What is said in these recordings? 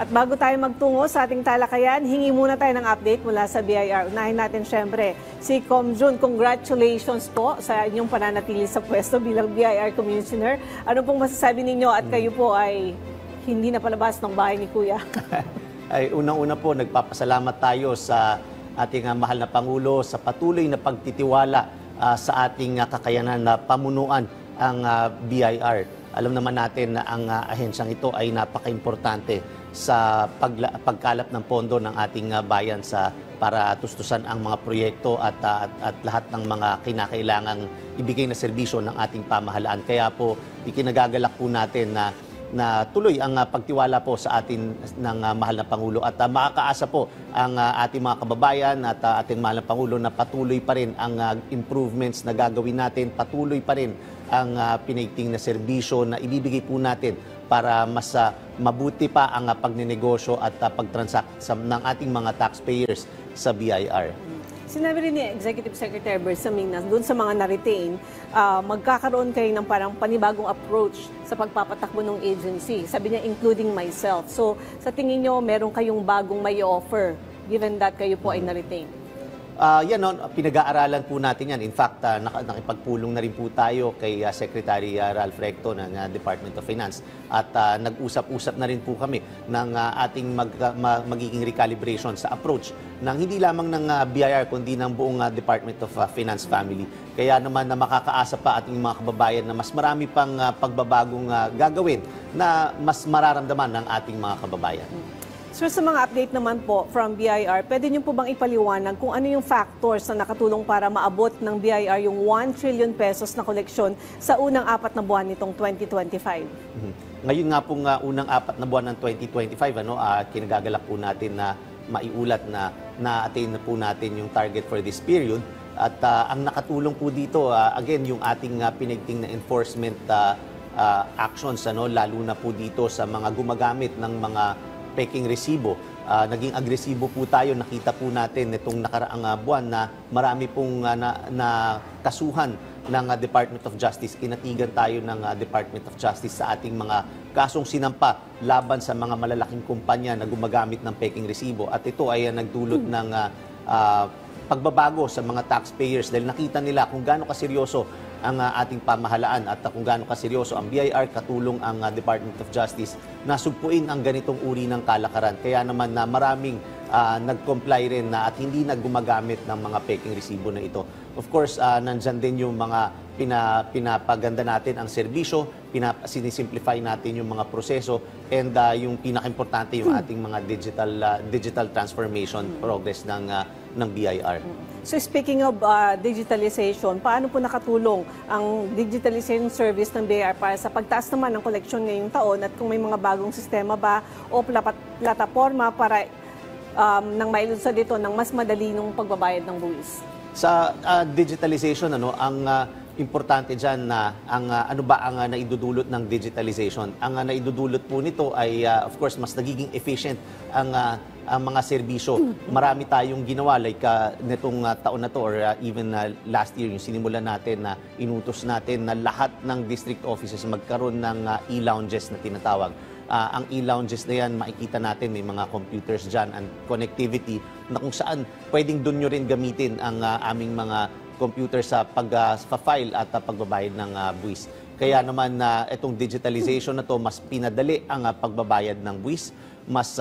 At bago tayo magtungo sa ating talakayan, hingi muna tayo ng update mula sa BIR. Unahin natin syempre si Com Jun. Congratulations po sa inyong pananatili sa pwesto bilang BIR Commissioner. Ano pong masasabi ninyo at kayo po ay hindi na palabas ng bahay ni Kuya? Ay, unang-una po, nagpapasalamat tayo sa ating mahal na Pangulo sa patuloy na pagtitiwala sa ating kakayanan na pamunuan ang BIR. Alam naman natin na ang ahensyang ito ay napaka-importante sa pagkalap ng pondo ng ating bayan para tustusan ang mga proyekto at lahat ng mga kinakailangang ibigay na serbisyo ng ating pamahalaan. Kaya po, ikinagagalak po natin na tuloy ang pagtiwala po sa atin ng mahal na Pangulo at makakaasa po ang ating mga kababayan at ating mahal na Pangulo na patuloy pa rin ang improvements na gagawin natin, patuloy pa rin ang pinaigting na serbisyo na ibibigay po natin para mas mabuti pa ang pagninegosyo at pagtransact ng ating mga taxpayers sa BIR. Sinabi rin ni Executive Secretary Bersamin na doon sa mga na-retain, magkakaroon kayo ng parang panibagong approach sa pagpapatakbo ng agency. Sabi niya, including myself. So, sa tingin niyo, meron kayong bagong may offer given that kayo po ay na-retain? Yan, pinag-aaralan po natin yan. In fact, nakipagpulong na rin po tayo kay Secretary Ralph Recto ng Department of Finance at nag-usap-usap na rin po kami ng ating magiging recalibration sa approach ng hindi lamang ng BIR kundi ng buong Department of Finance family. Kaya naman na makakaasa pa ating mga kababayan na mas marami pang pagbabagong gagawin na mas mararamdaman ng ating mga kababayan. So sa mga update naman po from BIR, pwede niyo po bang ipaliwanag kung ano yung factors na nakatulong para maabot ng BIR yung 1 trillion pesos na koleksyon sa unang 4 na buwan nitong 2025? Ngayon nga pong unang 4 na buwan ng 2025, kinagagalak po natin na maiulat na na-attain na po natin yung target for this period. At ang nakatulong po dito, again, yung ating pinigting na enforcement actions, lalo na po dito sa mga gumagamit ng mga peking resibo. Naging agresibo po tayo. Nakita po natin itong nakaraang buwan na marami pong na kasuhan ng Department of Justice. Kinatigan tayo ng Department of Justice sa ating mga kasong sinampa laban sa mga malalaking kumpanya na gumagamit ng peking resibo. At ito ay nagdulot ng pagbabago sa mga taxpayers dahil nakita nila kung gaano kaseryoso ang ating pamahalaan at kung gaano kaseryoso ang BIR, katulong ang Department of Justice na sugpuin ang ganitong uri ng kalakaran. Kaya naman na maraming nag-comply rin at hindi na gumagamit ng mga peking resibo na ito. Of course, nandyan din yung mga pinapaganda natin ang serbisyo, sinisimplify natin yung mga proseso, and yung pinaka-importante yung ating mga digital transformation progress ng BIR. So speaking of digitalization, paano po nakatulong ang digitalization service ng BIR para sa pagtaas naman ng koleksyon ngayong taon at kung may mga bagong sistema ba o plataforma para nang mailunsad dito ng mas madali ng pagbabayad ng buwis? Sa digitalization, ang importante dyan na ano ba ang naidudulot ng digitalization? Ang naidudulot po nito ay of course mas nagiging efficient ang mga serbisyo. Marami tayong ginawa like nitong taon na to or even last year yung sinimulan natin na inutos natin na lahat ng district offices magkaroon ng e-lounges na tinatawag. Ang e-lounges na yan, makikita natin may mga computers dyan and connectivity na kung saan pwedeng doon nyo rin gamitin ang aming mga computer sa pag-file at pagbabayad ng buwis. Kaya naman itong digitalization na to mas pinadali ang pagbabayad ng buwis, mas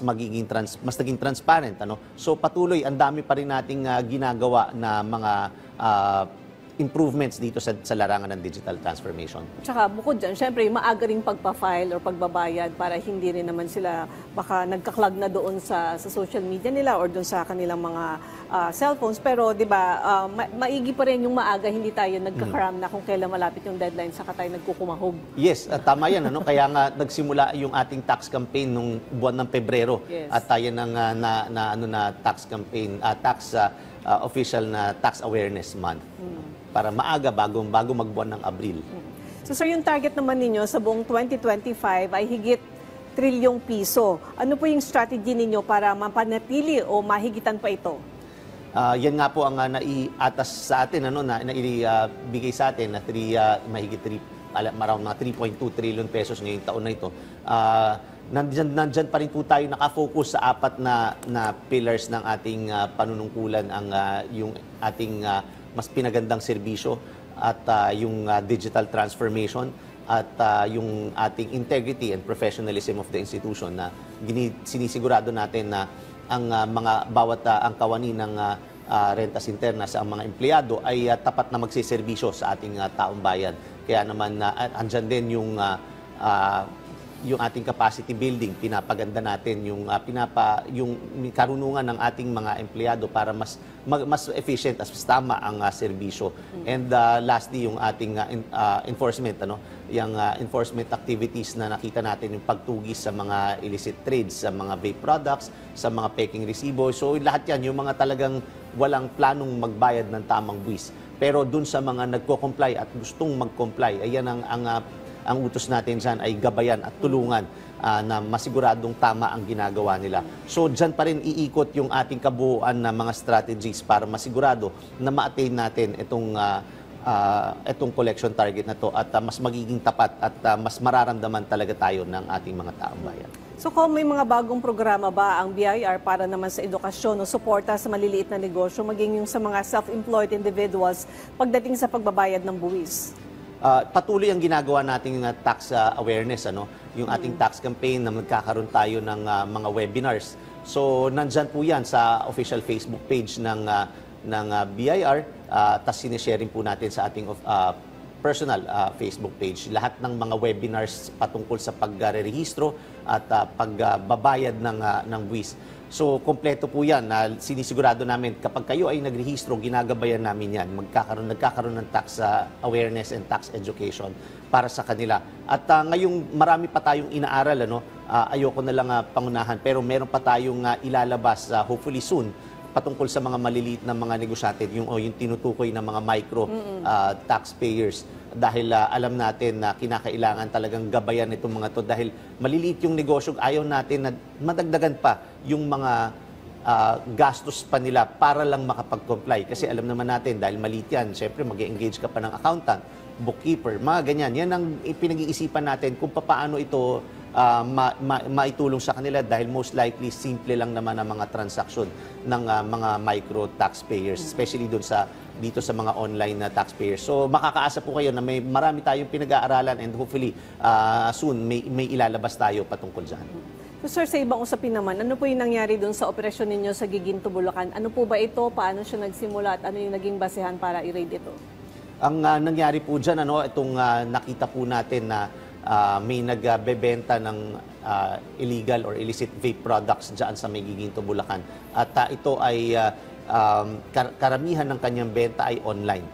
naging transparent. So patuloy, ang dami pa rin nating ginagawa na mga improvements dito sa larangan ng digital transformation. Tsaka bukod dyan, syempre maaga ring pagpa-file or pagbabayad para hindi rin naman sila baka nagkaklag na doon sa social media nila or doon sa kanilang mga cellphones. Pero di ba, maigi pa rin yung maaga, hindi tayo nagkakaram na kung kailan malapit yung deadline saka tayo nagkukumahog. Yes, tama yan. Kaya nga nagsimula yung ating tax campaign nung buwan ng Pebrero. Yes. At tayo na tax campaign, official na tax awareness month. Para maaga bago magbuwan ng Abril. So sir, yung target naman ninyo sa buong 2025 ay higit trilyong piso. Ano po yung strategy ninyo para mapanatili o mahigitan pa ito? Yan nga po ang naiatas sa atin, na naibigay sa atin na mahigit around mga 3.2 trillion pesos ngayong taon na ito. nandyan pa rin po tayo nakafocus sa apat na pillars ng ating panunungkulan, yung ating mas pinagandang serbisyo at yung digital transformation at yung ating integrity and professionalism of the institution na sinisigurado natin na ang bawat ang kawani ng rentas internas sa mga empleyado ay tapat na magsiservisyo sa ating taong bayan. Kaya naman andyan din yung ating capacity building, pinapaganda natin yung karunungan ng ating mga empleyado para mas efficient at mas tama ang serbisyo. And lastly, yung ating enforcement, yung enforcement activities na nakita natin, yung pagtugis sa mga illicit trades, sa mga vape products, sa mga peking resibo. So lahat yan, yung mga talagang walang planong magbayad ng tamang buwis. Pero dun sa mga nagko-comply at gustong mag-comply, ayan ang utos natin dyan ay gabayan at tulungan na masiguradong tama ang ginagawa nila. So dyan pa rin iikot yung ating kabuuan na mga strategies para masigurado na ma-attain natin itong collection target na to at mas magiging tapat at mas mararamdaman talaga tayo ng ating mga taong bayan. So kung may mga bagong programa ba ang BIR para naman sa edukasyon o suporta sa maliliit na negosyo, maging yung sa mga self-employed individuals pagdating sa pagbabayad ng buwis? Patuloy ang ginagawa nating tax awareness, yung ating tax campaign na magkakaroon tayo ng mga webinars. So nandyan po yan sa official Facebook page ng BIR, tas sinesharing po natin sa ating personal Facebook page. Lahat ng mga webinars patungkol sa pagre-rehistro at pagbabayad ng buwis. So, kompleto po yan. Sinisigurado namin kapag kayo ay nagrehistro, ginagabayan namin yan. Nagkakaroon ng tax awareness and tax education para sa kanila. At ngayong marami pa tayong inaaral, ayoko na lang pangunahan, pero meron pa tayong ilalabas hopefully soon patungkol sa mga maliliit na mga negosyante, yung tinutukoy ng mga micro taxpayers. Dahil alam natin na kinakailangan talagang gabayan itong mga to dahil maliliit yung negosyo, ayaw natin na madagdagan pa yung mga gastos pa nila para lang makapag-comply. Kasi alam naman natin, dahil maliit yan, syempre mag-engage ka pa ng accountant, bookkeeper, mga ganyan. Yan ang pinag-iisipan natin kung paano ito maitulong sa kanila dahil most likely simple lang naman ang mga transaksyon ng mga micro taxpayers, especially dito sa mga online na taxpayers. So makakaasa po kayo na marami tayong pinag-aaralan and hopefully soon may ilalabas tayo patungkol dyan. So sir, sa ibang usapin naman, ano po yung nangyari doon sa operasyon ninyo sa Giginto, Bulacan? Ano po ba ito? Paano siya nagsimula at ano yung naging basehan para i-raid ito? Ang nangyari po dyan, itong nakita po natin na may nagbebenta ng illegal or illicit vape products dyan sa may Giginto, Bulacan. At ito ay karamihan ng kanyang benta ay online.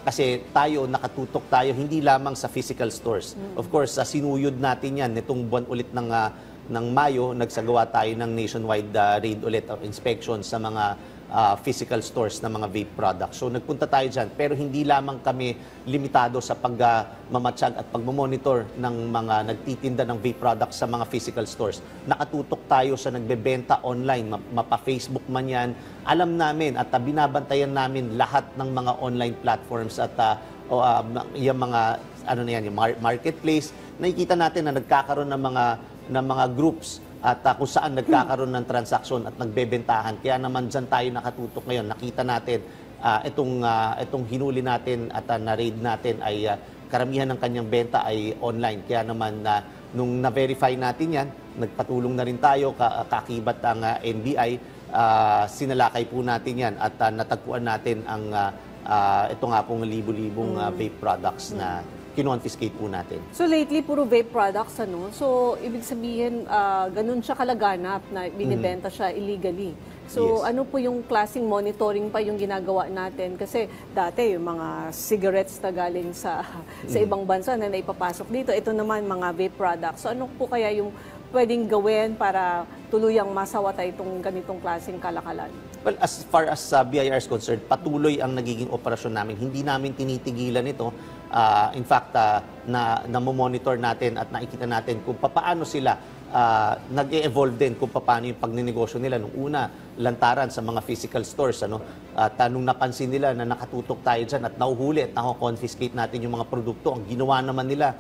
Kasi nakatutok tayo hindi lamang sa physical stores. Of course, sinuyod natin yan. Nitong buwan ulit ng Mayo, nagsagawa tayo ng nationwide raid ulit of inspection sa mga physical stores na mga vape products. So nagpunta tayo dyan, pero hindi lamang kami limitado sa pagmamatsyag at pagmamonitor ng mga nagtitinda ng vape products sa mga physical stores. Nakatutok tayo sa nagbebenta online, mapa-Facebook man yan. Alam namin at binabantayan namin lahat ng mga online platforms at yung mga yung marketplace. Nakikita natin na nagkakaroon ng mga groups at kung saan nagkakaroon ng transaksyon at nagbebentahan. Kaya naman dyan tayo nakatutok ngayon. Nakita natin itong hinuli natin at na-raid natin ay karamihan ng kanyang benta ay online. Kaya naman nung na-verify natin yan, nagpatulong na rin tayo, kakibat ang NBI, sinalakay po natin yan at natagpuan natin ang ito nga pong libu-libong vape products na kinonfiscate po natin. So lately, puro vape products, So, ibig sabihin, ganun siya kalaganap na binibenta siya illegally. So, Yes. ano po yung klaseng monitoring pa yung ginagawa natin? Kasi dati, yung mga cigarettes na galing sa ibang bansa na naipapasok dito, ito naman mga vape products. So, ano po kaya yung pwedeng gawin para tuluyang masawata itong ganitong klaseng kalakalan? Well, as far as BIR is concerned, patuloy ang nagiging operasyon namin. Hindi namin tinitigilan ito. In fact, namomonitor natin at nakikita natin kung paano sila nag-e-evolve din kung paano yung pagninegosyo nila. Nung una, lantaran sa mga physical stores. At nung napansin nila na nakatutok tayo dyan at nahuhuli at nako-confiscate natin yung mga produkto, ang ginawa naman nila,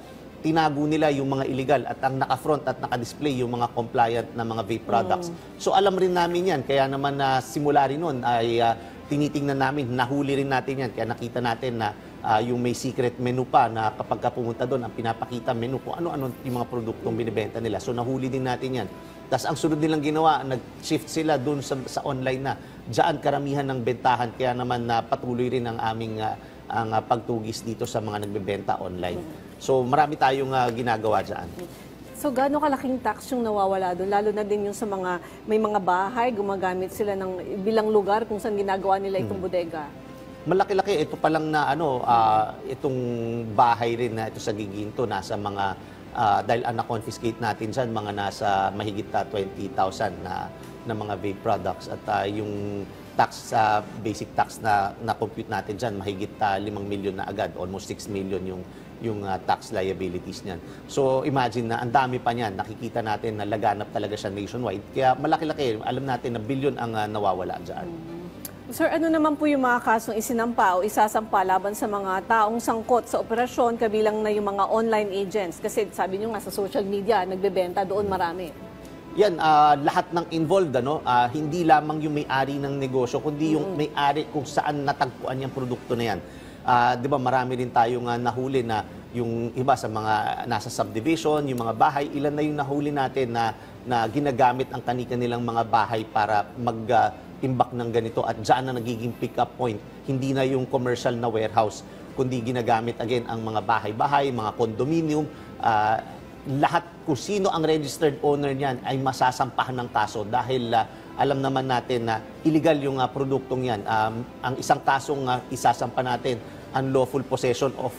tinago nila yung mga illegal at ang naka-front at naka-display yung mga compliant na mga vape products. So alam rin namin yan, kaya naman na simula rin nun ay tinitingnan namin, nahuli rin natin yan, kaya nakita natin na yung may secret menu pa na kapag ka pumunta doon, ang pinapakita menu kung ano-ano yung mga produktong binibenta nila. So nahuli din natin yan. Tapos ang sunod nilang ginawa, nag-shift sila doon sa online na. Diyan karamihan ng bentahan, kaya naman patuloy rin ang aming ang pagtugis dito sa mga nagbebenta online. So marami tayong ginagawa diyan. So gaano kalaking tax yung nawawala doon? Lalo na din yung sa mga, may mga bahay, gumagamit sila ng bilang lugar kung saan ginagawa nila itong bodega. Malaki-laki. Ito pa lang na itong bahay rin na ito sa Giginto, nasa mga, dahil na-confiscate natin dyan, mga nasa mahigit 20,000 na mga vape products. At yung tax, basic tax na compute natin dyan, mahigit 5 million na agad, almost 6 million yung tax liabilities niyan. So imagine na ang dami pa niyan, nakikita natin na laganap talaga siya nationwide. Kaya malaki-laki, alam natin na bilyon ang nawawala dyan. Sir, ano naman po yung mga kasong isinampa o isasampa laban sa mga taong sangkot sa operasyon kabilang na yung mga online agents? Kasi sabi nyo nga sa social media, nagbebenta doon marami. Yan, lahat ng involved, hindi lamang yung may-ari ng negosyo, kundi yung may-ari kung saan natagpuan yung produkto na yan. Di ba marami rin tayong nahuli na yung iba sa mga nasa subdivision, yung mga bahay, ilan na yung nahuli natin na ginagamit ang kanilang mga bahay para imbak ng ganito at dyan na nagiging pick-up point. Hindi na yung commercial na warehouse, kundi ginagamit again ang mga bahay-bahay, mga condominium. Lahat kung sino ang registered owner niyan ay masasampahan ng kaso dahil alam naman natin na illegal yung produktong yan. Ang isang kasong isasampa natin, unlawful possession of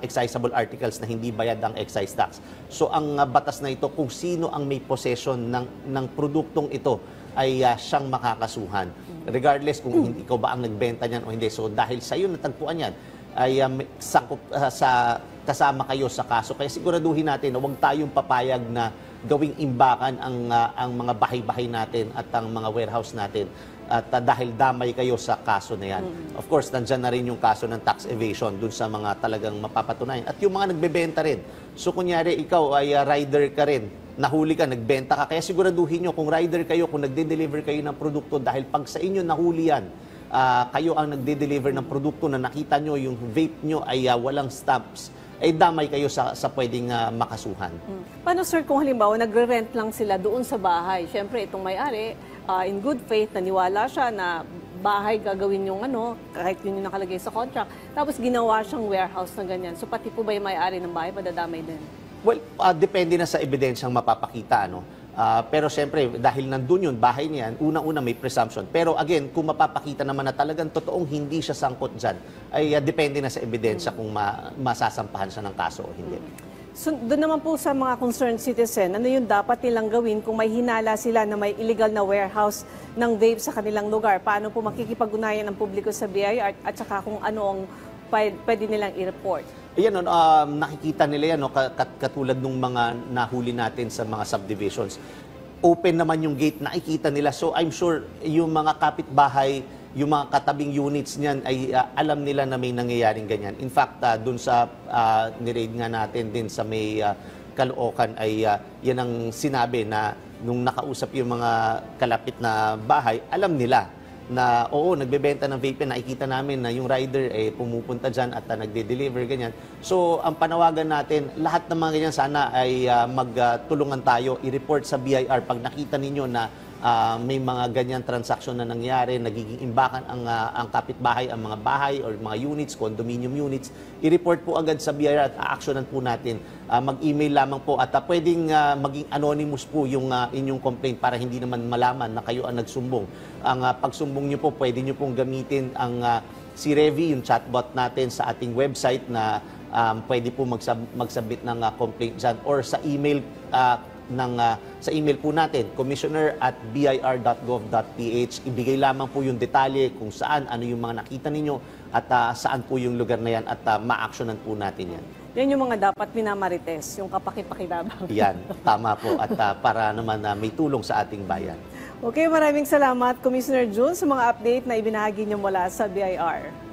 excisable articles na hindi bayad ang excise tax. So ang batas na ito, kung sino ang may possession ng produktong ito, ay siyang makakasuhan. Regardless kung ikaw ba ang nagbenta niyan o hindi. So dahil sa iyo natagpuan yan, ay kasama kayo sa kaso. Kaya siguraduhin natin na huwag tayong papayag na gawing imbakan ang mga bahay-bahay natin at ang mga warehouse natin. At dahil damay kayo sa kaso na yan. Of course, nandyan na rin yung kaso ng tax evasion dun sa mga talagang mapapatunayan. At yung mga nagbebenta rin. So kunyari ikaw ay rider ka rin, nahuli ka, nagbenta ka. Kaya siguraduhin nyo kung rider kayo, kung nagde-deliver kayo ng produkto, dahil pag sa inyo nahuli yan, kayo ang nagde-deliver ng produkto na nakita nyo, yung vape nyo ay walang stamps, ay damay kayo sa pwedeng makasuhan. Paano sir kung halimbawa nagre-rent lang sila doon sa bahay? Siyempre itong may-ari, in good faith, naniwala siya na bahay gagawin yung kahit yun yung nakalagay sa contract, tapos ginawa siyang warehouse na ganyan. So pati po ba yung may-ari ng bahay, madadamay din? Well, depende na sa ebidensyang mapapakita, pero siyempre, dahil nandun yun, bahay niyan, unang-una may presumption. Pero again, kung mapapakita naman na talagang totoong hindi siya sangkot dyan, ay depende na sa ebidensya kung masasampahan siya ng kaso o hindi. So, doon naman po sa mga concerned citizen, ano yung dapat nilang gawin kung may hinala sila na may illegal na warehouse ng vape sa kanilang lugar? Paano po makikipag-unayan ng publiko sa BIR at saka kung ano ang pwede nilang i-report? Ayan, nakikita nila yan, katulad ng mga nahuli natin sa mga subdivisions. Open naman yung gate, nakikita nila. So I'm sure yung mga kapitbahay, yung mga katabing units niyan ay alam nila na may nangyayaring ganyan. In fact, dun sa nireid nga natin din sa may Caloocan ay yan ang sinabi na nung nakausap yung mga kalapit na bahay, alam nila na oo, nagbebenta ng vape, nakikita namin na yung rider pumupunta dyan at nagde-deliver, ganyan. So, ang panawagan natin, lahat ng mga ganyan sana ay magtulungan tayo, i-report sa BIR pag nakita ninyo na may mga ganyan transaksyon na nangyari, nagiging imbakan ang kapitbahay, ang mga bahay or mga units, condominium units, i-report po agad sa BIR at a-actionan po natin. Mag-email lamang po at pwedeng maging anonymous po yung inyong complaint para hindi naman malaman na kayo ang nagsumbong. Ang pagsumbong nyo po, pwede nyo pong gamitin ang si Revi, yung chatbot natin sa ating website na pwede po magsubmit ng complaint dyan or sa email sa email po natin, commissioner@bir.gov.ph. Ibigay lamang po yung detalye kung saan, ano yung mga nakita ninyo at saan po yung lugar na yan at ma-actionan po natin yan. Yan yung mga dapat minamarites, yung kapaki-pakibabang. Yan, tama po at para naman may tulong sa ating bayan. Okay, maraming salamat Commissioner Jun sa mga update na ibinahagi niyo mula sa BIR.